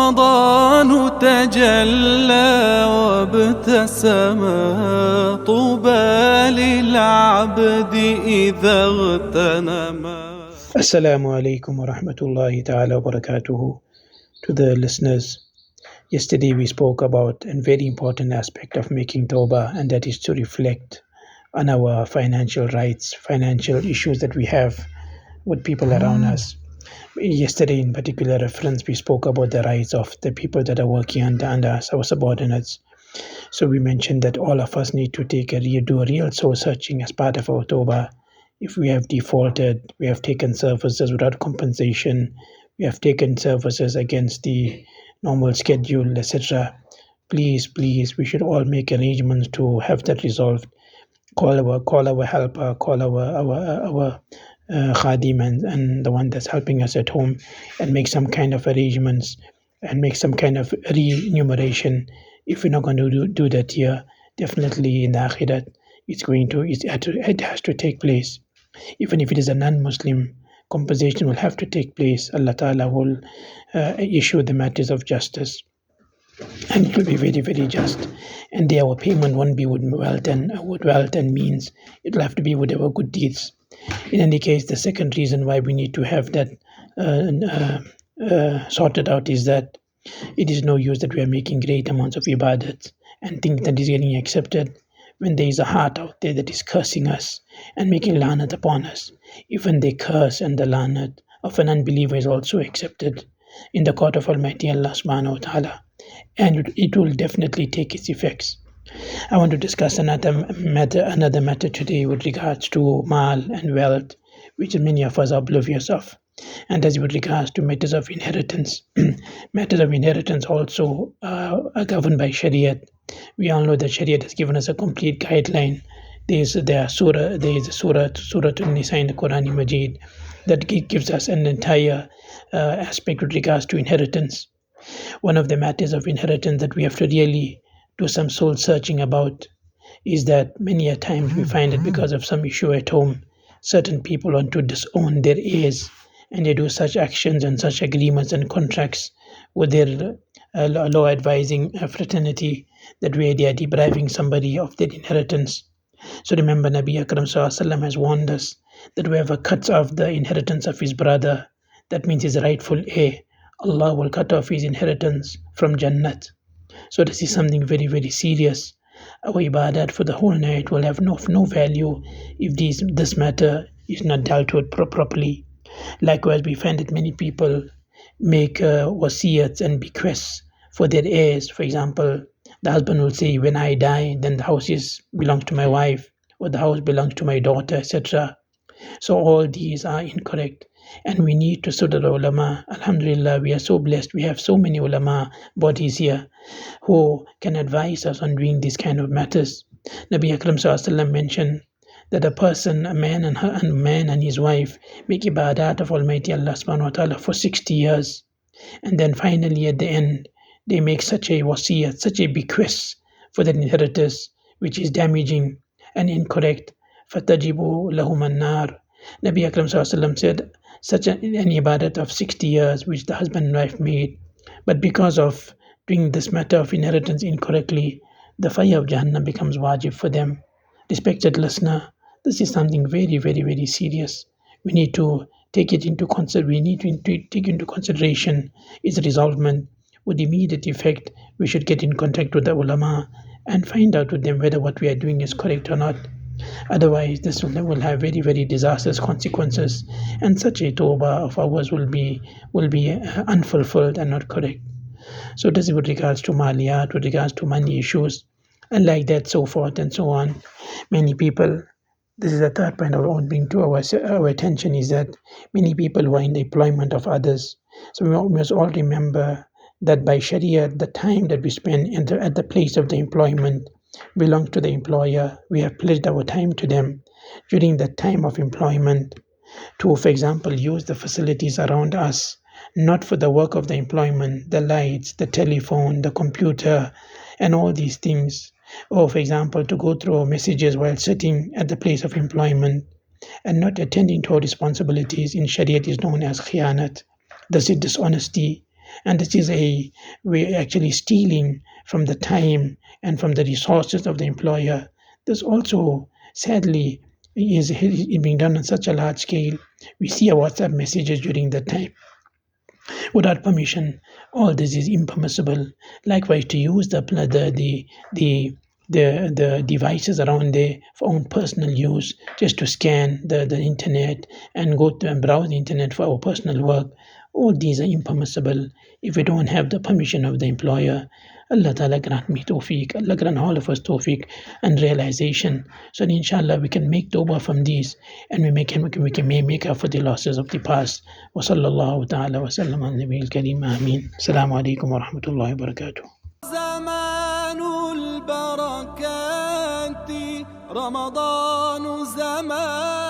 رمضان تجلى وابتسم طوبى للعبد إذا اغتنم. Assalamu alaikum wa rahmatullahi ta'ala wa barakatuhu. To the listeners, yesterday we spoke about a very important aspect of making tawbah, and that is to reflect on our financial rights, financial issues that we have with people around us. Yesterday, in particular reference, we spoke about the rights of the people that are working under us, our subordinates. So we mentioned that all of us need to do a real soul searching as part of our tawbah. If we have defaulted, we have taken services without compensation, we have taken services against the normal schedule, etc. Please, we should all make arrangements to have that resolved. Call our helper, call our khadim and the one that's helping us at home, and make some kind of arrangements and make some kind of remuneration. If we're not going to do that here, definitely in the akhirat, it has to take place. Even if it is a non-Muslim, compensation will have to take place. Allah Ta'ala will issue the matters of justice, and it will be very, very just. And our payment won't be with wealth and means. It will have to be with our good deeds. In any case, the second reason why we need to have that sorted out is that it is no use that we are making great amounts of ibadat and think that is getting accepted when there is a heart out there that is cursing us and making lanat upon us. Even the curse and the lanat of an unbeliever is also accepted in the court of Almighty Allah subhanahu wa ta'ala, and it will definitely take its effects. I want to discuss another matter today with regards to mal and wealth, which many of us are oblivious of, and as with regards to matters of inheritance. Matters of inheritance also are governed by Shariat. We all know that Shariat has given us a complete guideline. There is a surah An-Nisa in the Quran Majid that gives us an entire aspect with regards to inheritance. One of the matters of inheritance that we have to really do some soul searching about is that many a times we find that because of some issue at home, certain people want to disown their heirs, and they do such actions and such agreements and contracts with their law advising fraternity that way they are depriving somebody of their inheritance. So remember, Nabi Akram ﷺ has warned us that whoever cuts off the inheritance of his brother, that means his rightful heir, Allah will cut off his inheritance from Jannat. So this is something very, very serious. Our ibadat for the whole night will have no value if this matter is not dealt with properly. Likewise, we find that many people make wasiyats and bequests for their heirs. For example, the husband will say, when I die, then the house belongs to my wife, or the house belongs to my daughter, etc. So all these are incorrect, and we need to study the ulama. Alhamdulillah, we are so blessed. We have so many ulama bodies here who can advise us on doing these kind of matters. Nabi Akram ﷺ mentioned that a man and his wife make ibadat of Almighty Allah subhanahu wa ta'ala for 60 years, and then finally at the end they make such a wasiyat, such a bequest for their inheritors, which is damaging and incorrect. فَتَجِبُ لَهُمَ النَّارِ. Nabi Akram ﷺ said, such an ibadat of 60 years which the husband and wife made, but because of doing this matter of inheritance incorrectly, the fire of Jahannam becomes wajib for them. Respected listener, this is something very, very, very serious. We need to take it into consideration its resolvement. With immediate effect, we should get in contact with the ulama and find out with them whether what we are doing is correct or not. Otherwise, this will have very, very disastrous consequences, and such a tawbah of ours will be unfulfilled and not correct. So this is with regards to maliyat, with regards to money issues, and like that, so forth and so on. Many people, this is the third point I want to bring to our attention, is that many people who are in the employment of others. So we must all remember that by Sharia, the time that we spend at the place of the employment belongs to the employer. We have pledged our time to them during the time of employment to, for example, use the facilities around us, not for the work of the employment, the lights, the telephone, the computer, and all these things. Or, for example, to go through our messages while sitting at the place of employment and not attending to our responsibilities in Sharia is known as khiyanat. This is dishonesty. And this is we're actually stealing from the time and from the resources of the employer. This also, sadly, is being done on such a large scale. We see our WhatsApp messages during that time without permission. All this is impermissible. Likewise, to use the devices around there for own personal use, just to scan the internet and go to and browse the internet for our personal work. All these are impermissible if we don't have the permission of the employer. Allah Ta'ala grant me tawfiq. Allah grant all of us tawfiq and realization. So that inshallah we can make tawbah from these, and we may make up for the losses of the past. Wa sallallahu ta'ala wa sallam ala nabiyil kareem. Ameen. Assalamu alaikum wa rahmatullahi wa barakatuh. زمان البركات رمضان زمان